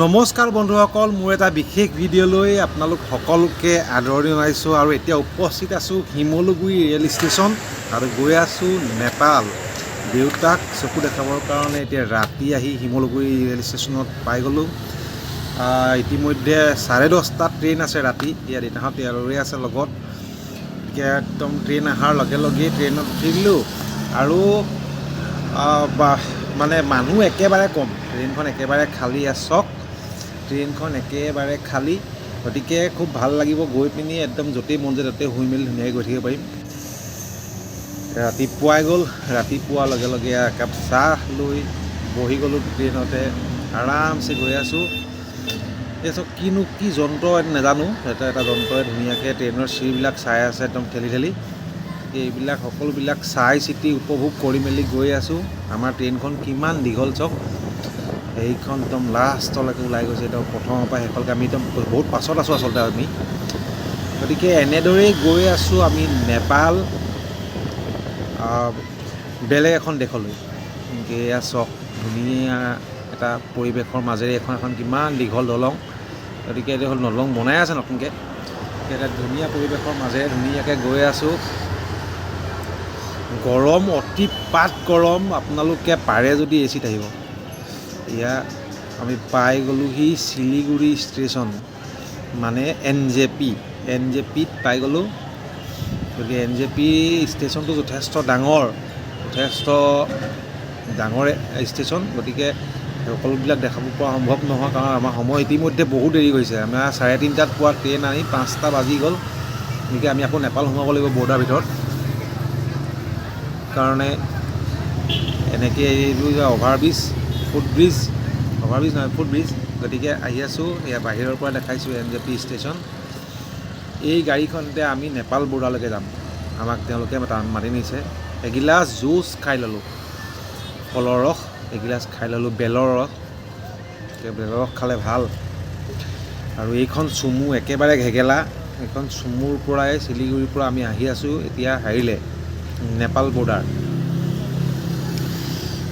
নমস্কাৰ বন্ধুসকল, মোৰ এটা বিশেষ ভিডিঅ'লৈ আপোনালোক সকলোকে আদৰণি জনাইছোঁ। আৰু এতিয়া উপস্থিত আছোঁ শিমলুগুৰি ৰেল ষ্টেচন আৰু গৈ আছোঁ নেপাল। দেউতাক চকু দেখাবৰ কাৰণে এতিয়া ৰাতি আহি শিমলুগুৰি ৰেল ষ্টেচনত পাই গ'লোঁ। ইতিমধ্যে 10:30 ট্ৰেইন আছে ৰাতি। ইয়াত দেউতাহঁত ৰৈ আছে লগত। এতিয়া একদম ট্ৰেইন অহাৰ লগে লগেই ট্ৰেইনত উঠি দিলোঁ। আৰু মানে মানুহ একেবাৰে কম, ট্ৰেইনখন একেবাৰে খালী চক, ট্ৰেইনখন একেবাৰে খালী। গতিকে খুব ভাল লাগিব গৈ পিনি, একদম য'তেই মন যায় ত'তেই শুই মেলি ধুনীয়াকৈ গৈ থাকিব পাৰিম। ৰাতিপুৱাই গ'ল, ৰাতিপুৱাৰ লগে লগে একাপ চাহ লৈ বহি গ'লোঁ ট্ৰেইনতে, আৰামছে গৈ আছোঁ। এই চব কি যন্ত্ৰ নাজানো, এটা যন্ত্ৰই ধুনীয়াকৈ ট্ৰেইনৰ চিৰিবিলাক চাই আছে একদম ঠেলি ঠেলি। এইবিলাক সকলোবিলাক চাই চিতি উপভোগ কৰি মেলি গৈ আছোঁ। আমাৰ ট্ৰেইনখন কিমান দীঘল চক, সেইখন একদম লাষ্টলৈকে ওলাই গৈছে। একদম প্ৰথমৰ পৰা শেষলৈকে আমি একদম বহুত পাছত আছোঁ আচলতে আমি। গতিকে এনেদৰেই গৈ আছোঁ আমি নেপাল, বেলেগ এখন দেশলৈ। এয়া চক, ধুনীয়া এটা পৰিৱেশৰ মাজেৰে এখন কিমান দীঘল দলং। গতিকে এইটো হ'ল দলং বনাই আছে নতুনকৈ। এটা ধুনীয়া পৰিৱেশৰ মাজেৰে ধুনীয়াকৈ গৈ আছোঁ। গৰম, অতিপাত গৰম। আপোনালোকে পাৰে যদি এচিত আহিব। এয়া আমি পাই গ'লোহি শিলিগুৰি ষ্টেচন, মানে NJPত পাই গ'লোঁ। গতিকে NJP ষ্টেচনটো যথেষ্ট ডাঙৰ ষ্টেচন। গতিকে সকলোবিলাক দেখাব পৰা সম্ভৱ নহয়, কাৰণ আমাৰ সময় ইতিমধ্যে বহুত দেৰি হৈছে। আমাৰ 3:30 পোৱা ট্ৰেইন আনি 5টা বাজি গ'ল। গতিকে আমি আকৌ নেপাল সোমাব লাগিব বৰ্ডাৰ ভিতৰত। কাৰণে এনেকৈ এইটো ফুটব্ৰিজ নহয়। গতিকে আহি আছোঁ, এয়া বাহিৰৰ পৰা দেখাইছোঁ NJP ষ্টেচন। এই গাড়ীখনতে আমি নেপাল বৰ্ডাৰলৈকে যাম। আমাক তেওঁলোকে মাতি নিছে। এগিলাচ জুচ খাই ল'লোঁ, ফলৰ ৰস এগিলাচ খাই ল'লোঁ, বেলৰ ৰস খালে ভাল। আৰু এইখন চুমু একেবাৰে ঘেগেলা। এইখন চুমুৰ পৰাই শিলিগুৰিৰ পৰা আমি আহি আছোঁ এতিয়া হেৰিলে, নেপাল বৰ্ডাৰ।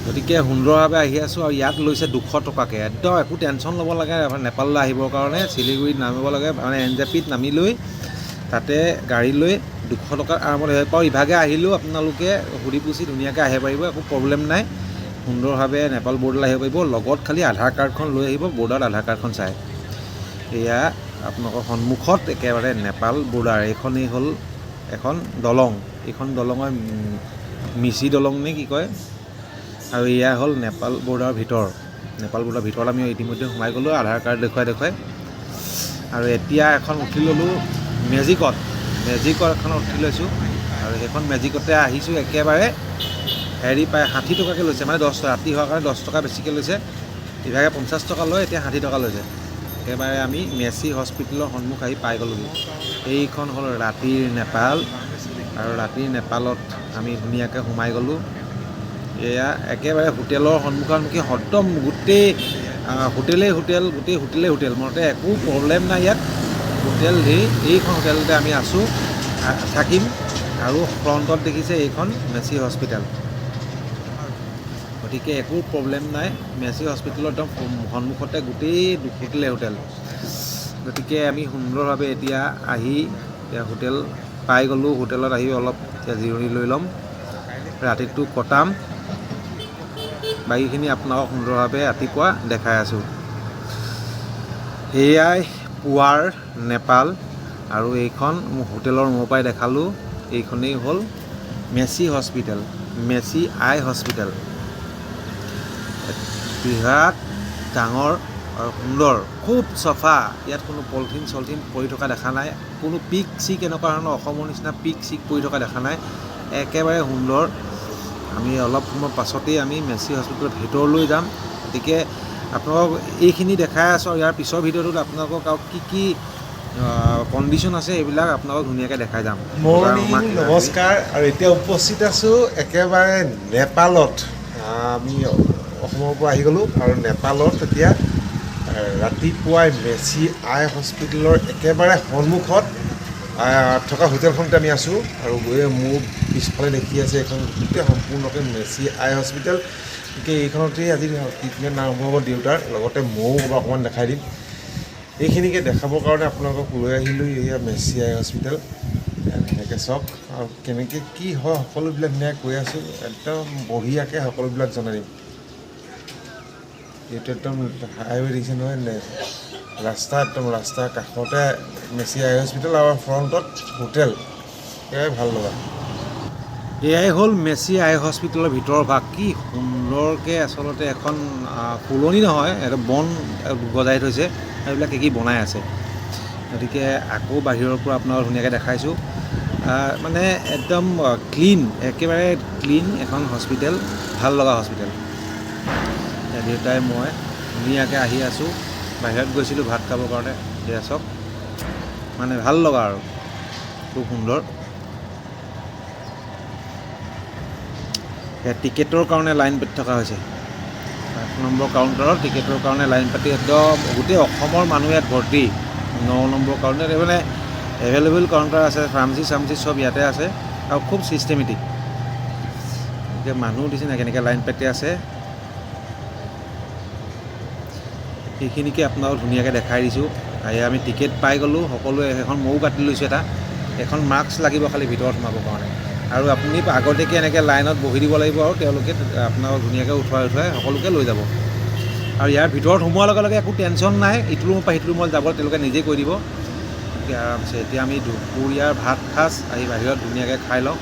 গতিকে সুন্দৰভাৱে আহি আছোঁ। আৰু ইয়াত লৈছে 200 টকাকৈ। একদম একো টেনশ্যন ল'ব লাগে নেপাললৈ আহিবৰ কাৰণে। শিলিগুৰিত নামিব লাগে, মানে NJPত নামি লৈ তাতে গাড়ী লৈ 200 টকাৰ আৰামত আহিব পাৰোঁ। ইভাগে আহিলেও আপোনালোকে সুধি পুচি ধুনীয়াকৈ আহিব পাৰিব, একো প্ৰব্লেম নাই। সুন্দৰভাৱে নেপাল বৰ্ডাৰলৈ আহিব পাৰিব। লগত খালি আধাৰ কাৰ্ডখন লৈ আহিব, বৰ্ডাৰত আধাৰ কাৰ্ডখন চাই। এয়া আপোনালোকৰ সন্মুখত একেবাৰে নেপাল বৰ্ডাৰ। এইখনেই হ'ল এখন দলং। এইখন দলঙৰ মিছি দলং নে কি কয়। আৰু এয়া হ'ল নেপাল বৰ্ডাৰৰ ভিতৰ। নেপাল বৰ্ডাৰৰ ভিতৰত আমি ইতিমধ্যে সোমাই গ'লোঁ আধাৰ কাৰ্ড দেখুৱাই। আৰু এতিয়া এখন উঠি ল'লোঁ মেজিকত এখনত উঠি লৈছোঁ। আৰু সেইখন মেজিকতে আহিছোঁ। একেবাৰে হেৰি পায় 60 টকাকৈ লৈছে, মানে ৰাতি হোৱাৰ কাৰণে 10 টকা বেছিকৈ লৈছে। ইভাগে 50 টকা লয়, এতিয়া 60 টকা লৈছে। একেবাৰে আমি মেচি হস্পিটেলৰ সন্মুখ আহি পাই গ'লোঁগৈ। এইখন হ'ল ৰাতিৰ নেপাল। আৰু ৰাতিৰ নেপালত আমি ধুনীয়াকৈ সোমাই গ'লোঁ। এয়া একেবাৰে হোটেলৰ সন্মুখী একদম গোটেই হোটেল মতে একো প্ৰব্লেম নাই ইয়াত। হোটেল এইখন হোটেলতে আমি আছোঁ, থাকিম। আৰু ফ্ৰণ্টত দেখিছে এইখন মেচি হস্পিটেল। গতিকে একো প্ৰব্লেম নাই। মেচি হস্পিটেলৰ একদম সন্মুখতে গোটেই হোটেল। গতিকে আমি সুন্দৰভাৱে এতিয়া আহি হোটেল পাই গ'লোঁ। হোটেলত আহি অলপ এতিয়া জিৰণি লৈ ল'ম, ৰাতিটো কটাম। বাকীখিনি আপোনালোকক সুন্দৰভাৱে ৰাতিপুৱা দেখাই আছোঁ। এয়াই পুৱাৰ নেপাল। আৰু এইখন হোটেলৰ মোৰ পৰাই দেখালোঁ। এইখনেই হ'ল মেচি হস্পিটেল, মেচি আই হস্পিটেল। বিৰাট ডাঙৰ আৰু সুন্দৰ, খুব চফা। ইয়াত কোনো পলিথিন পৰি থকা দেখা নাই, কোনো পিক এনেকুৱা ধৰণৰ অসমৰ নিচিনা পিক পৰি থকা দেখা নাই। একেবাৰে সুন্দৰ। আমি অলপ সময় পাছতেই আমি মেচি হস্পিটেলৰ ভিতৰলৈ যাম। গতিকে আপোনালোকক এইখিনি দেখাই আছোঁ। আৰু ইয়াৰ পিছৰ ভিডিঅ'টোত আপোনালোকক আৰু কি কণ্ডিশ্যন আছে এইবিলাক আপোনালোকক ধুনীয়াকৈ দেখাই যাম। নমস্কাৰ। আৰু এতিয়া উপস্থিত আছোঁ একেবাৰে নেপালত। আমি অসমৰ পৰা আহি গ'লোঁ। আৰু নেপালত এতিয়া ৰাতিপুৱাই মেচি আই হস্পিটেলৰ একেবাৰে সন্মুখত থকা হোটেলখনতে আমি আছোঁ। আৰু গৈ মোৰ পিছফালে দেখি আছে এখন গোটেই সম্পূৰ্ণকৈ মেচি আই হস্পিটেল। গতিকে এইখনতেই আজি ট্ৰিটমেণ্ট আৰম্ভ হ'ব দেউতাৰ, লগতে ময়ো অকণমান দেখাই দিম। এইখিনিকে দেখাবৰ কাৰণে আপোনালোকক লৈ আহিলোঁ এয়া মেচি আই হস্পিটেল। এনেকৈ চাওক আৰু কেনেকৈ কি হয় সকলোবিলাক ধুনীয়াকৈ কৈ আছোঁ, একদম বঢ়িয়াকৈ সকলোবিলাক জনাই দিম। এইটো একদম হাইৱে দেখিছে নহয়, ৰাস্তা একদম ৰাস্তাৰ কাষতে মেচি আই হস্পিটেল আৰু ফ্ৰণ্টত হোটেল, এয়াই ভাল লগা। এয়াই হ'ল মেচি আই হস্পিটেলৰ ভিতৰৰ ভাগ। কি সুন্দৰকৈ আচলতে এখন ফুলনি নহয়, এটা বন গজাই থৈছে, সেইবিলাক কি বনাই আছে। গতিকে আকৌ বাহিৰৰ পৰা আপোনালোকক ধুনীয়াকৈ দেখাইছোঁ। মানে একদম ক্লিন, একেবাৰে ক্লিন এখন হস্পিটেল, ভাল লগা হস্পিটেল। দেউতাই মই ধুনীয়াকৈ আহি আছোঁ, বাহিৰত গৈছিলোঁ ভাত খাবৰ কাৰণে। সেয়া চাওক, মানে ভাল লগা আৰু খুব সুন্দৰ। টিকেটৰ কাৰণে লাইন পাতি থকা হৈছে। 8 নম্বৰ কাউণ্টাৰত টিকেটৰ কাৰণে লাইন পাতি একদম গোটেই অসমৰ মানুহ ইয়াত ভৰ্তি। 9 নম্বৰ কাউণ্টাৰত মানে এভেইলেবল কাউণ্টাৰ আছে, ফাৰ্মাচী চাৰ্মাচী চব ইয়াতে আছে আৰু খুব ছিষ্টেমেটিক। এতিয়া মানুহ দিছে না কেনেকৈ লাইন পাতি আছে, সেইখিনিকে আপোনালোকক ধুনীয়াকৈ দেখাই দিছোঁ। আমি টিকেট পাই গ'লোঁ সকলোৱে, এখন ময়ো কাটি লৈছোঁ এটা। এখন মাস্ক লাগিব খালি ভিতৰত সোমাবৰ কাৰণে, আৰু আপুনি আগতীয়াকৈ এনেকৈ লাইনত বহি দিব লাগিব আৰু তেওঁলোকে আপোনাক ধুনীয়াকৈ উঠুৱাই সকলোকে লৈ যাব। আৰু ইয়াৰ ভিতৰত সোমোৱাৰ লগে লগে একো টেনশ্যন নাই, ইটো ৰুমৰ পৰা সিটো ৰুমত যাব তেওঁলোকে নিজেই কৈ দিব। আৰামছে এতিয়া আমি দুপৰীয়াৰ ভাত সাজ আহি বাহিৰত ধুনীয়াকৈ খাই লওঁ।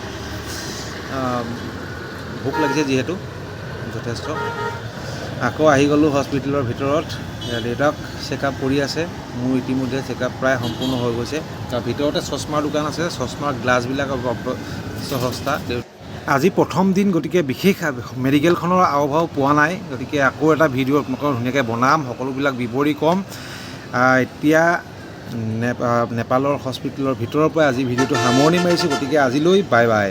ভোক লাগিছে যিহেতু যথেষ্ট। আকৌ আহি গ'লোঁ হস্পিটেলৰ ভিতৰত। দেউতাক চেকআপ কৰি আছে, মোৰ ইতিমধ্যে চেকআপ প্ৰায় সম্পূৰ্ণ হৈ গৈছে। তাৰ ভিতৰতে চশমাৰ দোকান আছে, চশমাৰ গ্লাছবিলাক সস্তা। আজি প্ৰথম দিন, গতিকে বিশেষ মেডিকেলখনৰ আওভাও পোৱা নাই। গতিকে আকৌ এটা ভিডিঅ' আপোনালোকক ধুনীয়াকৈ বনাম, সকলোবিলাক বিৱৰি ক'ম। এতিয়া নেপালৰ হস্পিটেলৰ ভিতৰৰ পৰা আজি ভিডিঅ'টো সামৰণি মাৰিছোঁ। গতিকে আজিলৈ বাই বাই।